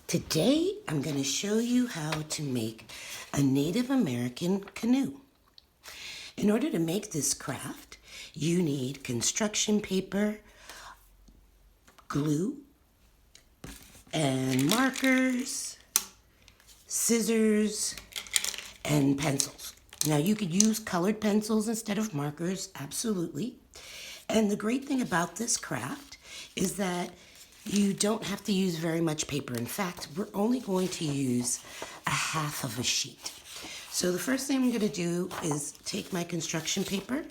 Today, I'm going to show you how to make a Native American canoe. In order to make this craft, you need construction paper, glue, and markers, scissors, and pencils. Now, you could use colored pencils instead of markers, absolutely. And the great thing about this craft is that you don't have to use very much paper. In fact, we're only going to use a half of a sheet. So the first thing I'm going to do is take my construction paper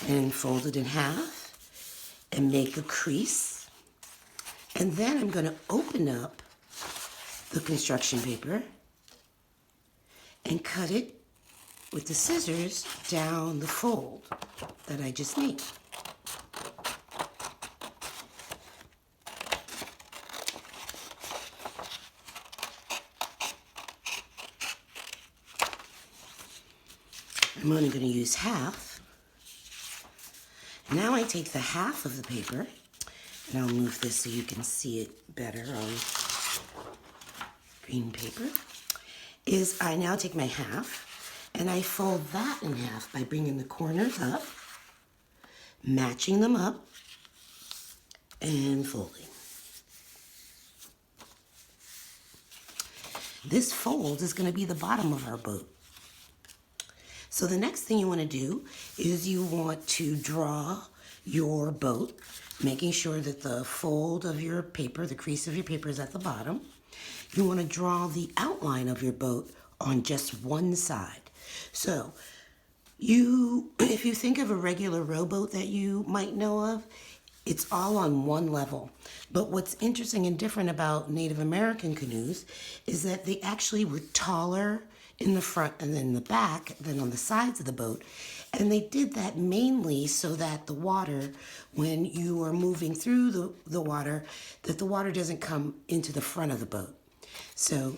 and fold it in half and make a crease. And then I'm going to open up the construction paper and cut it with the scissors down the fold that I just made. I'm only going to use half. Now I take the half of the paper, and I'll move this so you can see it better on green paper, I now take my half, and I fold that in half by bringing the corners up, matching them up, and folding. This fold is going to be the bottom of our boat. So the next thing you want to do is you want to draw your boat, making sure that the fold of your paper, the crease of your paper is at the bottom. You want to draw the outline of your boat on just one side. So if you think of a regular rowboat that you might know of, it's all on one level. But what's interesting and different about Native American canoes is that they actually were taller in the front and in the back than on the sides of the boat. And they did that mainly so that the water, when you are moving through the water, that the water doesn't come into the front of the boat. So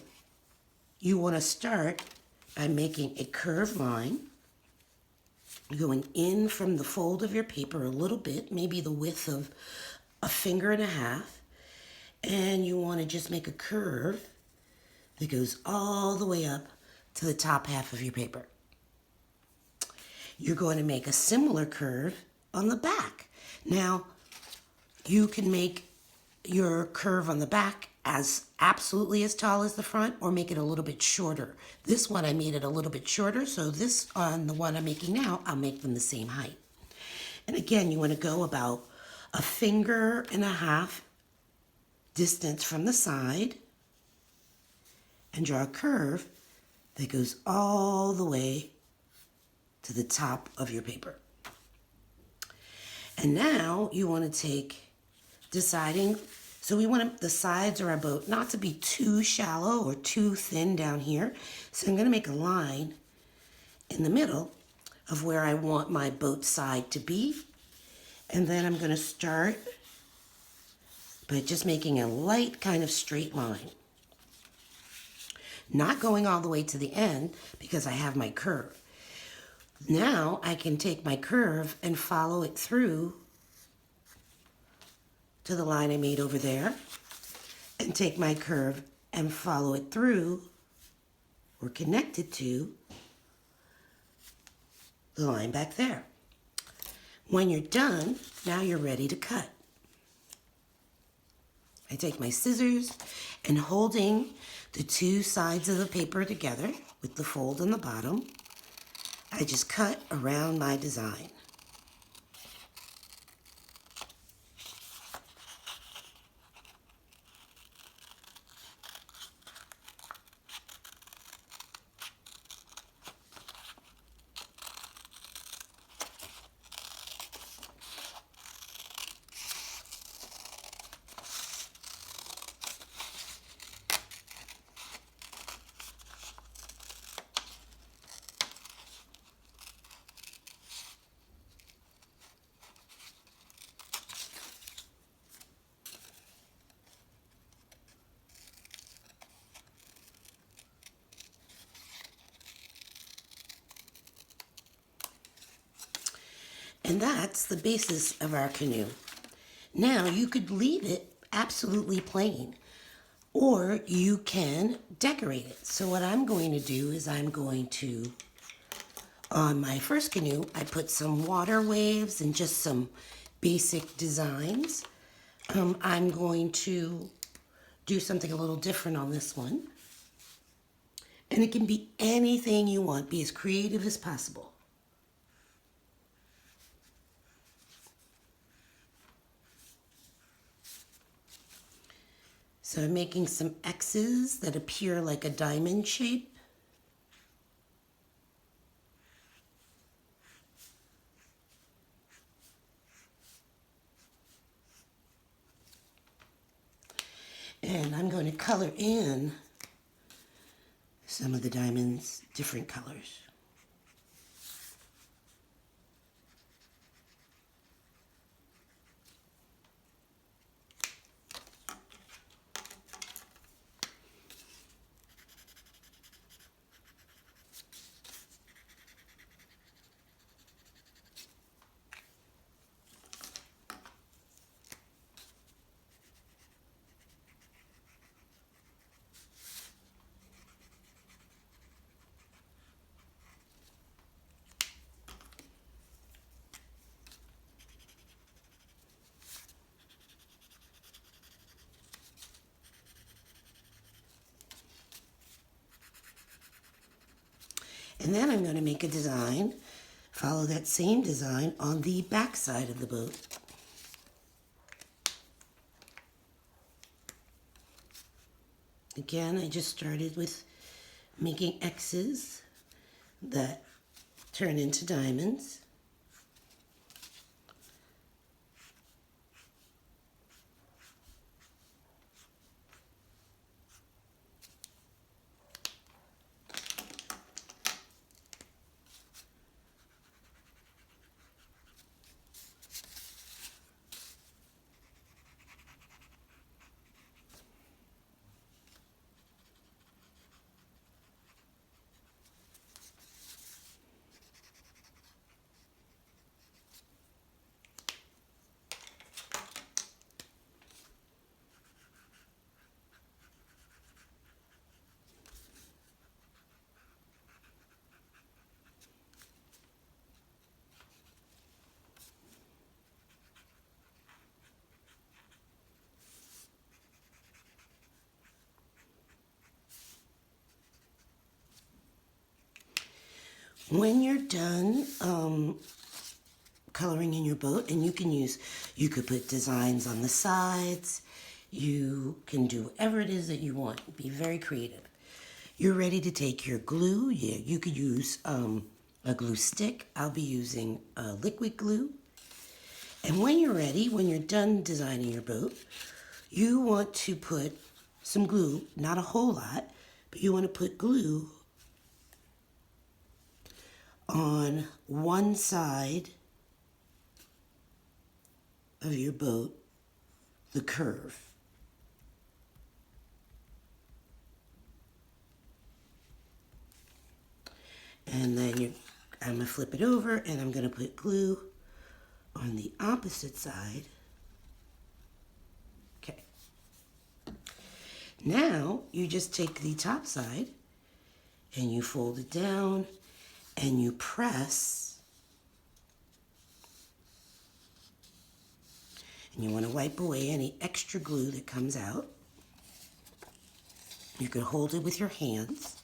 you want to start by making a curved line, going in from the fold of your paper a little bit, maybe the width of a finger and a half, and you want to just make a curve that goes all the way up to the top half of your paper. You're going to make a similar curve on the back. Now, you can make your curve on the back as absolutely as tall as the front, or make it a little bit shorter. This one I made it a little bit shorter, so this on the one I'm making now, I'll make them the same height. And again, you want to go about a finger and a half distance from the side and draw a curve that goes all the way to the top of your paper. And now you want to so we want the sides of our boat not to be too shallow or too thin down here. So I'm going to make a line in the middle of where I want my boat side to be. And then I'm going to start by just making a light kind of straight line. Not going all the way to the end because I have my curve. Now I can take my curve and follow it through to the line I made over there, and take my curve and follow it through or connect it to the line back there. When you're done, now you're ready to cut. I take my scissors and holding the two sides of the paper together with the fold in the bottom, I just cut around my design. And that's the basis of our canoe. Now, you could leave it absolutely plain. or you can decorate it. So what I'm going to do is on my first canoe, I put some water waves and just some basic designs. I'm going to do something a little different on this one. And it can be anything you want. Be as creative as possible. So I'm making some X's that appear like a diamond shape. And I'm going to color in some of the diamonds different colors. And then I'm going to make a design, follow that same design on the back side of the boat. Again, I just started with making X's that turn into diamonds. When you're done coloring in your boat, and you could put designs on the sides, you can do whatever it is that you want. Be very creative. You're ready to take your glue. Yeah, you could use a glue stick. I'll be using liquid glue. And when you're ready, when you're done designing your boat, you want to put some glue, not a whole lot, but you want to put glue on one side of your boat, the curve. And then I'm going to flip it over and I'm going to put glue on the opposite side. Okay. Now you just take the top side and you fold it down and you press. And you want to wipe away any extra glue that comes out. You can hold it with your hands.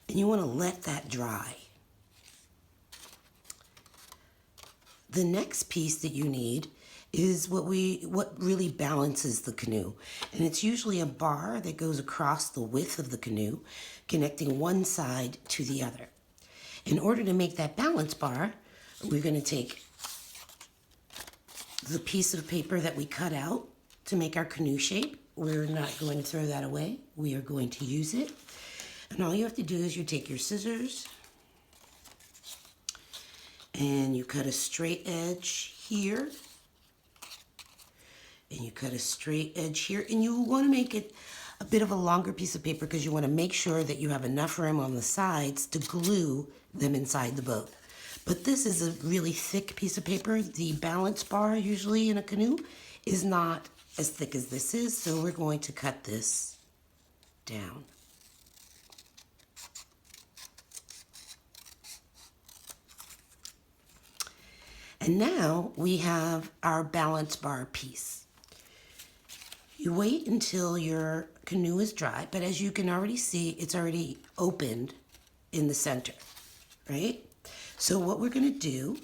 And you want to let that dry. The next piece that you need is what really balances the canoe. And it's usually a bar that goes across the width of the canoe, connecting one side to the other. In order to make that balance bar, we're going to take the piece of paper that we cut out to make our canoe shape. We're not going to throw that away. We are going to use it. And all you have to do is you take your scissors and you cut a straight edge here. And you cut a straight edge here. And you want to make it a bit of a longer piece of paper because you want to make sure that you have enough room on the sides to glue them inside the boat. But this is a really thick piece of paper. The balance bar usually in a canoe is not as thick as this is, so we're going to cut this down. And now we have our balance bar piece. You wait until your canoe is dry, but as you can already see, it's already opened in the center, right? So what we're going to do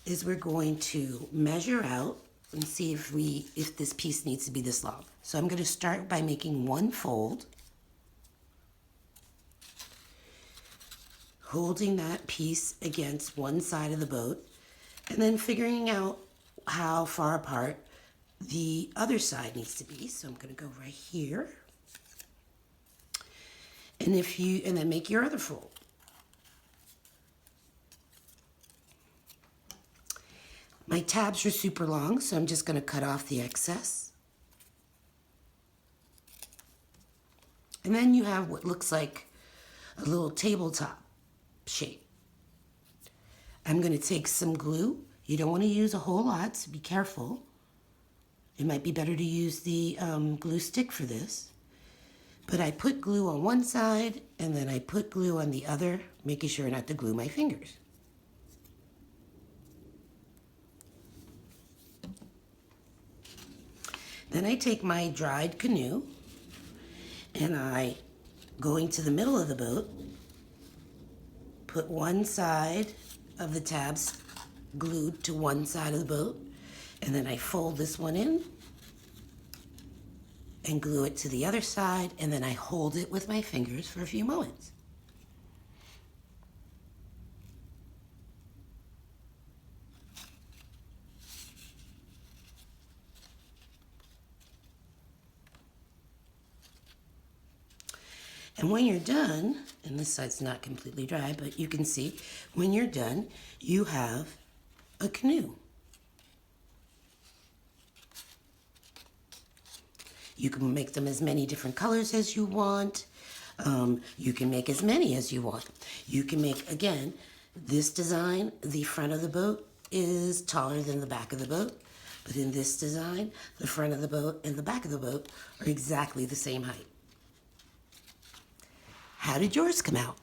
is we're going to measure out and see if this piece needs to be this long. So I'm going to start by making one fold, holding that piece against one side of the boat, and then figuring out how far apart the other side needs to be. So I'm going to go right here. And then make your other fold. My tabs are super long, so I'm just going to cut off the excess. And then you have what looks like a little tabletop shape. I'm going to take some glue. You don't want to use a whole lot, so be careful. It might be better to use the glue stick for this. But I put glue on one side, and then I put glue on the other, making sure not to glue my fingers. Then I take my dried canoe, and I go into the middle of the boat, put one side of the tabs glued to one side of the boat, and then I fold this one in and glue it to the other side, and then I hold it with my fingers for a few moments. And when you're done, and this side's not completely dry, but you can see, when you're done, you have a canoe. You can make them as many different colors as you want. You can make as many as you want. You can make, again, this design, the front of the boat is taller than the back of the boat. But in this design, the front of the boat and the back of the boat are exactly the same height. How did yours come out?